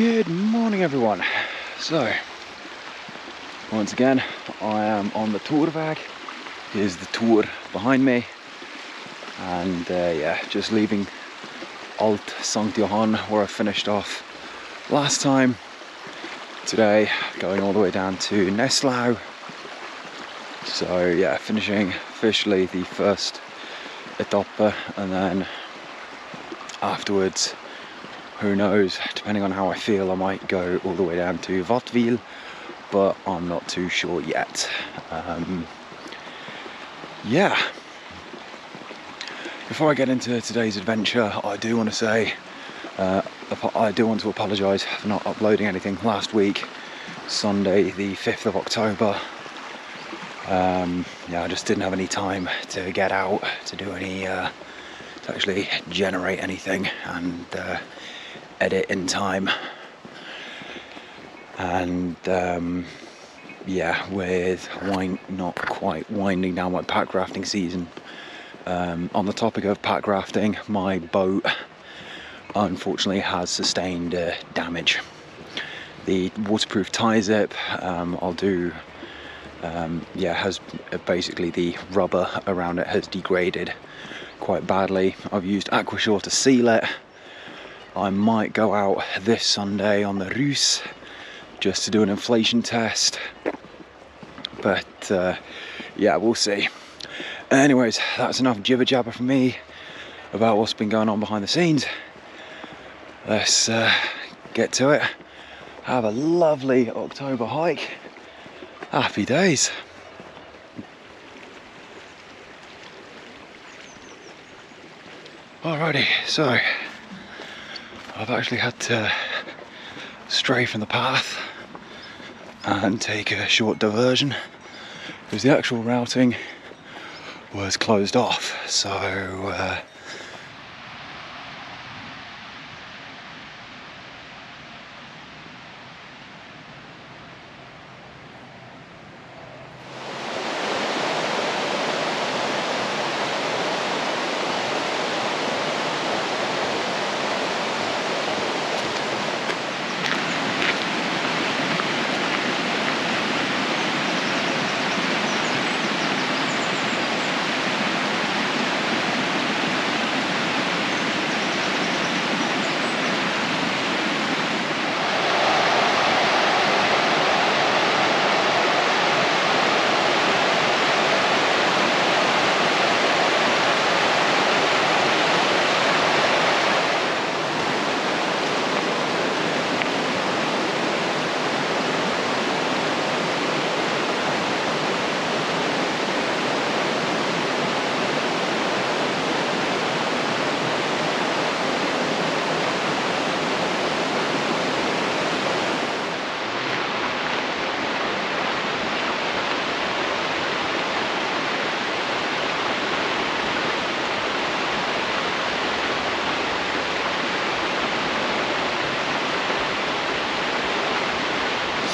Good morning everyone. So, once again, I am on the Thurweg. Here's the tour behind me. And yeah, just leaving Alt St. Johann where I finished off last time. Today, going all the way down to Neslau. So yeah, finishing officially the first etappe, and then afterwards, who knows, depending on how I feel, I might go all the way down to Wattwil, but I'm not too sure yet. Yeah. Before I get into today's adventure, I do want to say, I do want to apologise for not uploading anything last week, Sunday the 5th of October. Yeah, I just didn't have any time to get out, to do any, to actually generate anything and edit in time. And yeah, with not quite winding down my pack rafting season, on the topic of pack rafting, my boat unfortunately has sustained damage. The waterproof tie zip, I'll do, yeah, has basically the rubber around it has degraded quite badly. I've used Aquashore to seal it. I might go out this Sunday on the Rus just to do an inflation test, but yeah, we'll see. Anyways, that's enough jibber jabber from me about what's been going on behind the scenes. Let's get to it. Have a lovely October hike. Happy days. Alrighty, so I've actually had to stray from the path and take a short diversion because the actual routing was closed off. So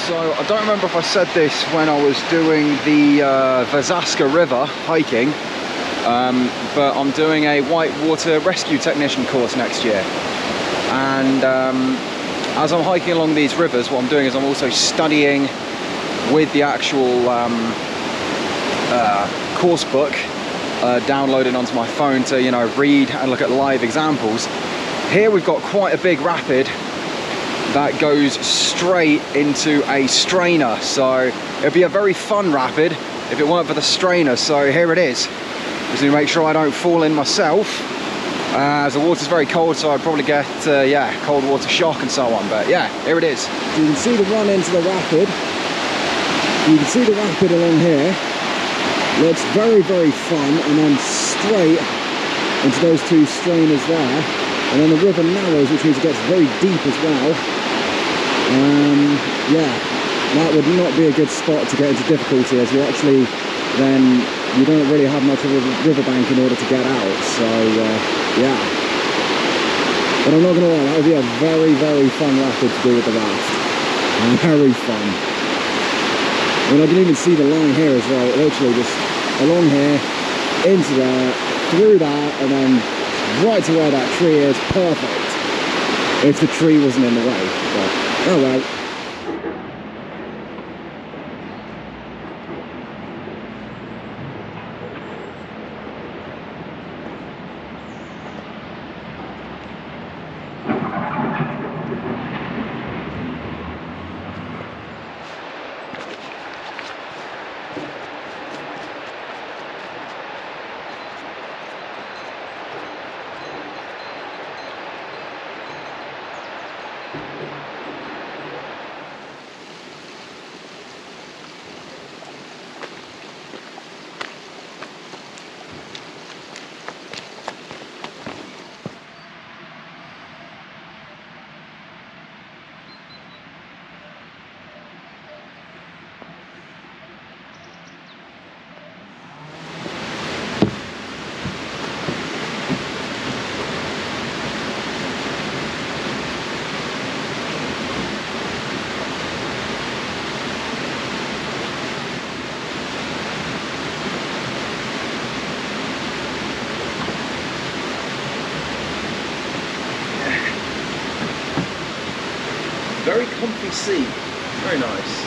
So I don't remember if I said this when I was doing the Vasaska River hiking, but I'm doing a whitewater rescue technician course next year. And as I'm hiking along these rivers, what I'm doing is I'm also studying with the actual course book downloaded onto my phone to, you know, read and look at live examples. Here we've got quite a big rapid that goes straight into a strainer, so it'd be a very fun rapid if it weren't for the strainer. So here it is. Just need to make sure I don't fall in myself, as the water's very cold, so I'd probably get yeah, cold water shock and so on. But yeah, here it is. You can see the run into the rapid. You can see the rapid along here. Looks very, very fun, and then straight into those two strainers there. And then the river narrows, which means it gets very deep as well. Yeah, that would not be a good spot to get into difficulty, as you actually then, you don't really have much of a riverbank in order to get out. So yeah, but I'm not gonna lie, that would be a very, very fun rapid to do with the raft. Very fun. I mean, I can even see the line here as well, literally just along here, into there, through that, and then right to where that tree is. Perfect. if the tree wasn't in the way, but oh well. Very comfy seat, very nice.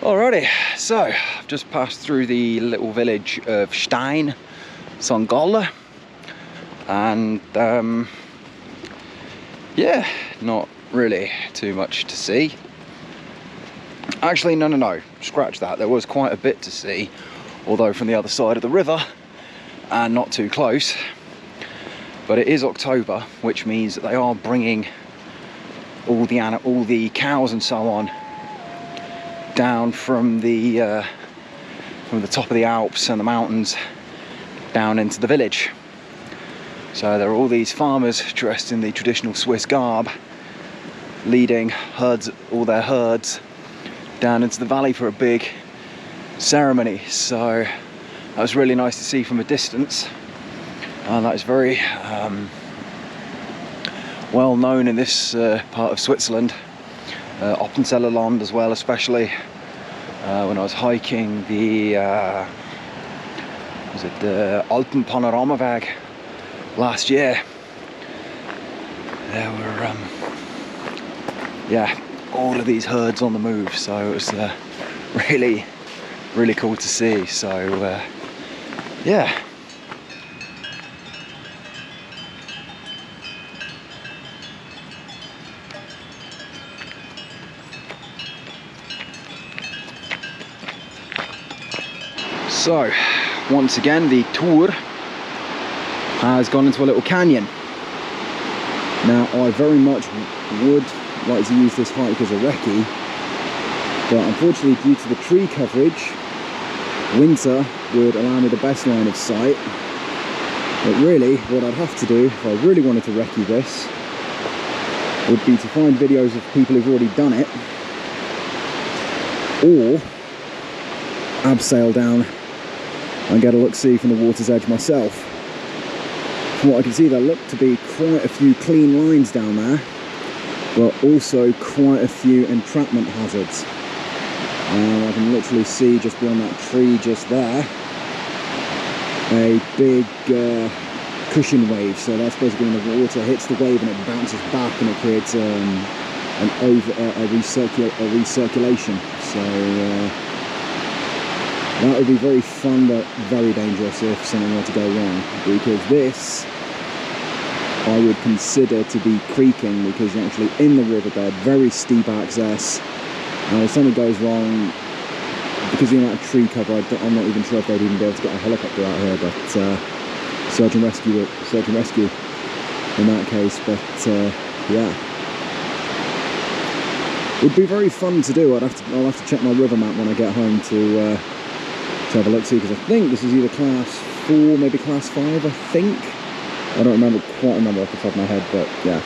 Alrighty, so I've just passed through the little village of Stein, Songola, and yeah, not really too much to see. Actually, no, scratch that. There was quite a bit to see, although from the other side of the river and not too close. But it is October, which means that they are bringing all the cows and so on down from the top of the Alps and the mountains down into the village. So there are all these farmers dressed in the traditional Swiss garb, leading all their herds down into the valley for a big ceremony. So that was really nice to see from a distance. That is very well known in this part of Switzerland, Appenzeller Land as well, especially when I was hiking the Alpen Panoramaweg last year. There were yeah, all of these herds on the move, so it was really cool to see. So yeah. So, once again, the tour has gone into a little canyon. Now, I very much would like to use this hike as a recce, but unfortunately, due to the tree coverage, winter would allow me the best line of sight. But really, what I'd have to do, if I really wanted to recce this, would be to find videos of people who've already done it, or abseil down and get a look-see from the water's edge myself. From what I can see, there look to be quite a few clean lines down there, but also quite a few entrapment hazards. I can literally see just beyond that tree just there a big cushion wave. So that's basically when the water hits the wave and it bounces back and it creates a recirculation. So that would be very fun, but very dangerous if something were to go wrong, because this I would consider to be creaking, because you're actually in the riverbed, very steep access. If something goes wrong, because of the amount of tree cover, I'm not even sure if they'd even be able to get a helicopter out here, but search and rescue in that case. But yeah, it would be very fun to do. I'll have to check my river map when I get home to have a look, see, because I think this is either class 4, maybe class 5, I think. I don't quite remember off the top of my head, but yeah.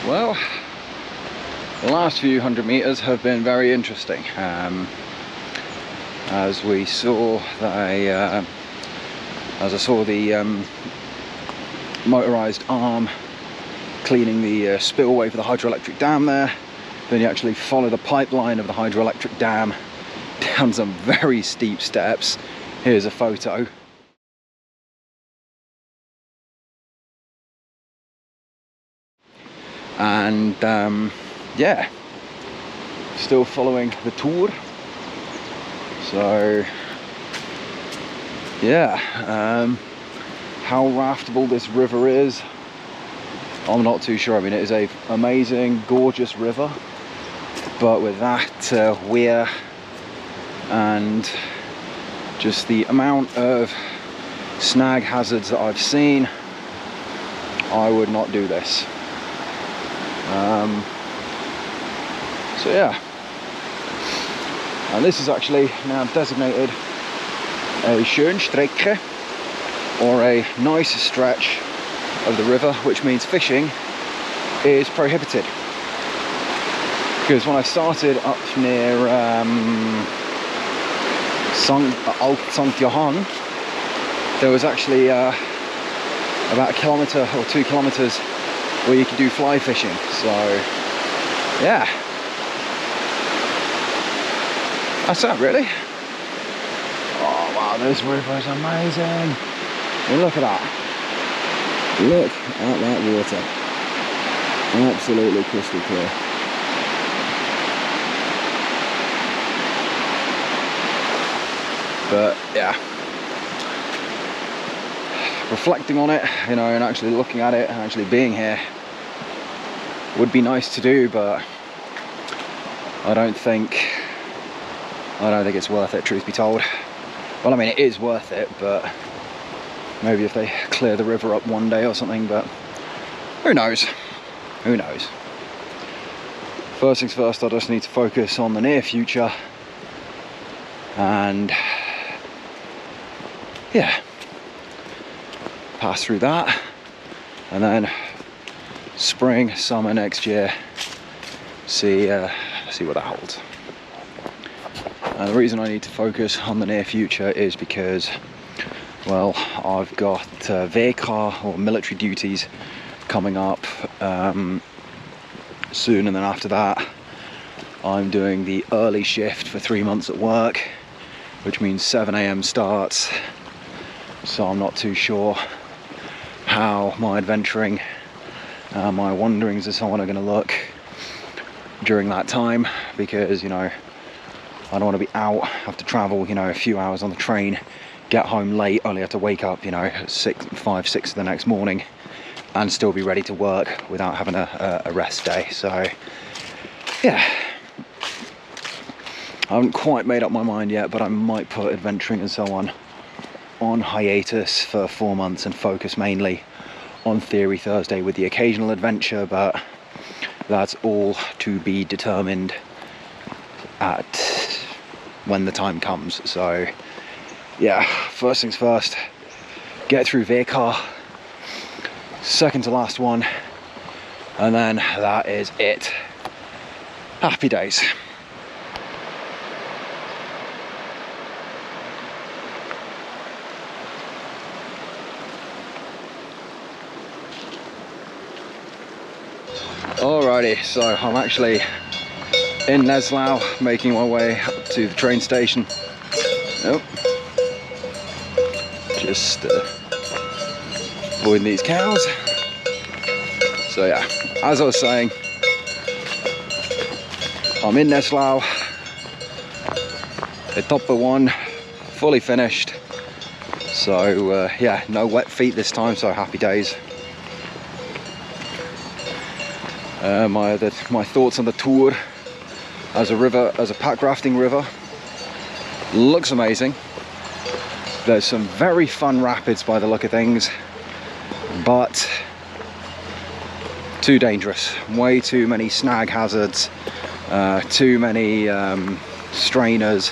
Well, the last few hundred meters have been very interesting. As we saw, as I saw the motorized arm cleaning the spillway for the hydroelectric dam there, then you actually follow the pipeline of the hydroelectric dam down some very steep steps. Here's a photo. And yeah, still following the tour. So yeah, how raftable this river is, I'm not too sure. I mean, it is a amazing, gorgeous river, but with that weir and just the amount of snag hazards that I've seen, I would not do this. So yeah, and this is actually now designated a Schönstrecke, or a nice stretch of the river, which means fishing is prohibited. Because when I started up near St. Johann, there was actually about 1 kilometre or 2 kilometres where you could do fly fishing. So yeah, that's that really. Oh wow, this river is amazing. Well, look at that. Look at that water. Absolutely crystal clear. But yeah, reflecting on it, you know, and actually looking at it and actually being here would be nice to do, but I don't think it's worth it, truth be told. Well, I mean, it is worth it, but maybe if they clear the river up one day or something, but who knows? Who knows? First things first, I just need to focus on the near future, and yeah, pass through that, and then spring, summer next year, see what that holds. And the reason I need to focus on the near future is because, well, I've got VK, or military duties, coming up soon, and then after that I'm doing the early shift for 3 months at work, which means 7 AM starts. So I'm not too sure how my adventuring, my wanderings and so on are going to look during that time, because, you know, I don't want to be out, have to travel, you know, a few hours on the train, get home late, only have to wake up, you know, at 5, 6 the next morning, and still be ready to work without having a rest day. So yeah, I haven't quite made up my mind yet, but I might put adventuring and so on hiatus for 4 months and focus mainly on Theory Thursday with the occasional adventure, but that's all to be determined at when the time comes. So yeah, first things first, get through VK, second to last one, and then that is it. Happy days. Alrighty, so I'm actually in Neslau, making my way up to the train station. Nope. Just avoiding these cows. So yeah, as I was saying, I'm in Neslau, Etappe 1, fully finished. So yeah, no wet feet this time, so happy days. My thoughts on the tour as a pack rafting river. Looks amazing. There's some very fun rapids by the look of things, but too dangerous. Way too many snag hazards, too many strainers,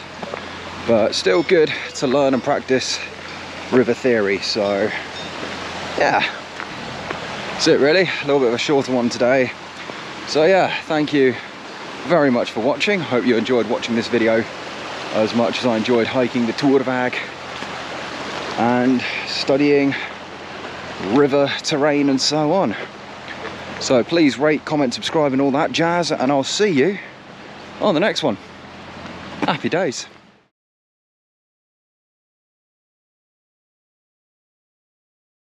but still good to learn and practice river theory. So yeah, that's it really. A little bit of a shorter one today. So yeah, thank you very much for watching. Hope you enjoyed watching this video as much as I enjoyed hiking the Thurweg and studying river terrain and so on. So please rate, comment, subscribe and all that jazz, and I'll see you on the next one. Happy days.